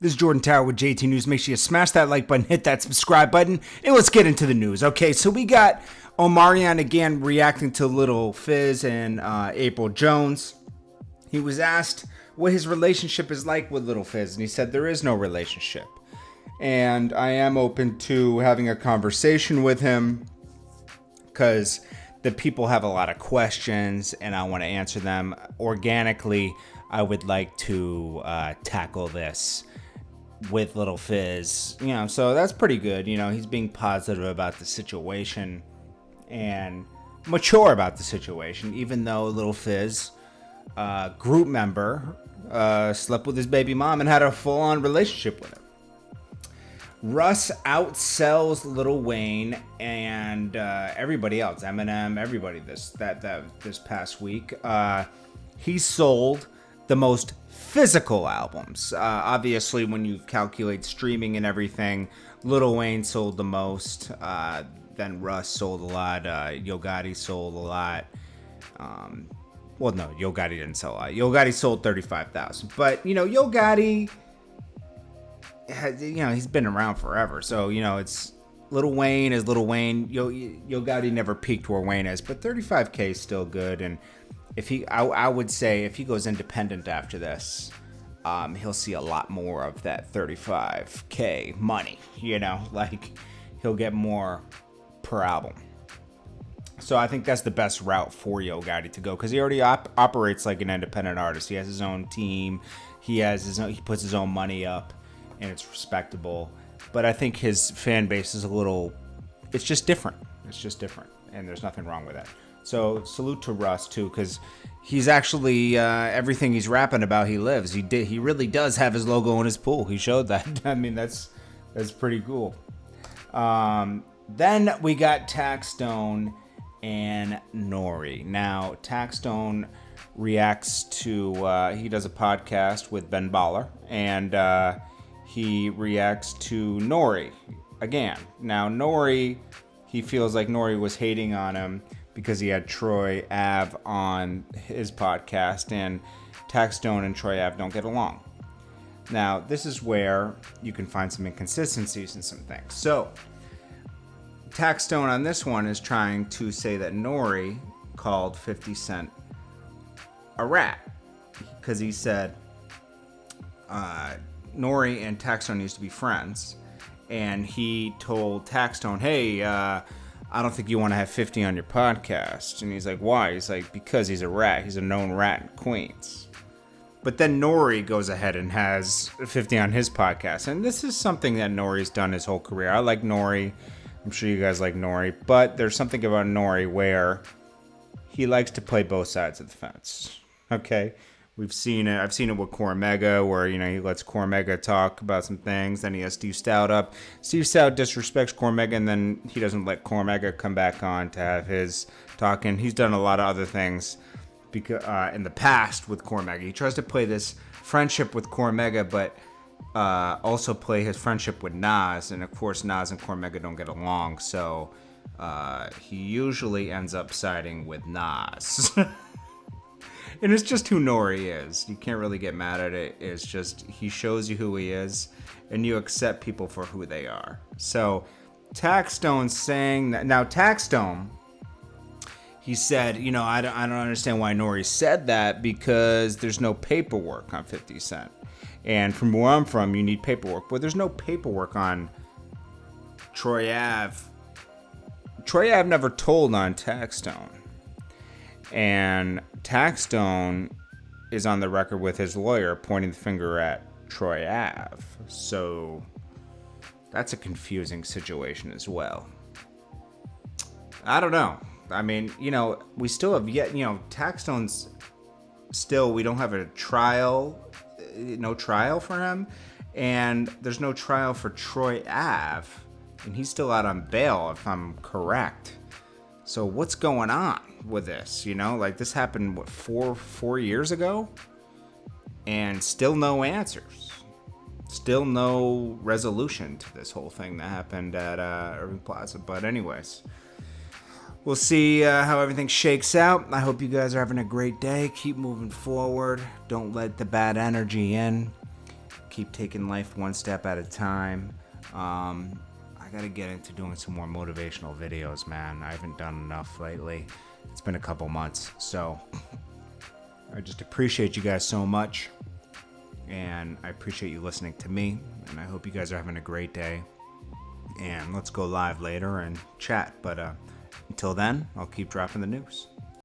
This is Jordan Tower with JT News. Make sure you smash that like button, hit that subscribe button, and let's get into the news. Okay, so we got Omarion again reacting to Lil Fizz and April Jones. He was asked what his relationship is like with Lil Fizz, and he said there is no relationship. And I am open to having a conversation with him because the people have a lot of questions, and I want to answer them organically. I would like to tackle this with Lil Fizz, so that's pretty good. He's being positive about the situation and mature about the situation, even though Lil Fizz, group member, slept with his baby mom and had a full-on relationship with him. Russ outsells Lil Wayne and everybody else, Eminem, everybody this past week. He sold the most physical albums. Obviously, when you calculate streaming and everything, Lil Wayne sold the most. Then Russ sold a lot. Yo Gotti sold a lot. Well, no, Yo Gotti didn't sell a lot. Yo Gotti sold 35,000. But, Yo Gotti, he's been around forever. So, it's Lil Wayne is Lil Wayne. Yo Gotti never peaked where Wayne is. But 35K is still good. And I would say if he goes independent after this, he'll see a lot more of that 35K money, he'll get more per album. So I think that's the best route for Yo Gotti to go, because he already operates like an independent artist. He has his own team, he puts his own money up, and it's respectable. But I think his fan base is it's just different, and there's nothing wrong with that. So salute to Russ too, because he's actually everything he's rapping about, he lives. He really does have his logo in his pool. He showed that. I mean, that's pretty cool. Then we got Taxstone and Nore. Now Taxstone reacts to he does a podcast with Ben Baller, and he reacts to Nore again. Now Nore, he feels like Nore was hating on him because he had Troy Ave on his podcast, and Taxstone and Troy Ave don't get along. Now, this is where you can find some inconsistencies in some things. So, Taxstone on this one is trying to say that Nore called 50 Cent a rat, because he said Nore and Taxstone used to be friends, and he told Taxstone, hey, I don't think you want to have 50 on your podcast. And he's like, why? He's like, because he's a rat. He's a known rat in Queens. But then Nore goes ahead and has 50 on his podcast. And this is something that Nore's done his whole career. I like Nore. I'm sure you guys like Nore. But there's something about Nore where he likes to play both sides of the fence. Okay? We've seen it. I've seen it with Cormega, where he lets Cormega talk about some things. Then he has Steve Stout up. Steve Stout disrespects Cormega, and then he doesn't let Cormega come back on to have his talk. And he's done a lot of other things because in the past with Cormega. He tries to play this friendship with Cormega, but also play his friendship with Nas. And of course, Nas and Cormega don't get along, so he usually ends up siding with Nas. And it's just who Nore is. You can't really get mad at it. It's just he shows you who he is, and you accept people for who they are. So Taxstone saying that. Now Taxstone, he said, I don't understand why Nore said that, because there's no paperwork on 50 Cent. And from where I'm from, you need paperwork. But there's no paperwork on Troy Ave. Troy Ave never told on Taxstone. And Taxstone is on the record with his lawyer pointing the finger at Troy Ave. So that's a confusing situation as well. I don't know. I mean, we still have yet, Taxstone's still, we don't have a trial, no trial for him. And there's no trial for Troy Ave. And he's still out on bail, if I'm correct. So what's going on with this? This happened, four years ago? And still no answers. Still no resolution to this whole thing that happened at Irving Plaza. But anyways, we'll see how everything shakes out. I hope you guys are having a great day. Keep moving forward. Don't let the bad energy in. keep taking life one step at a time. I gotta get into doing some more motivational videos, man. I haven't done enough lately. It's been a couple months, so I just appreciate you guys so much, and I appreciate you listening to me, and I hope you guys are having a great day, and let's go live later and chat, but until then, I'll keep dropping the news.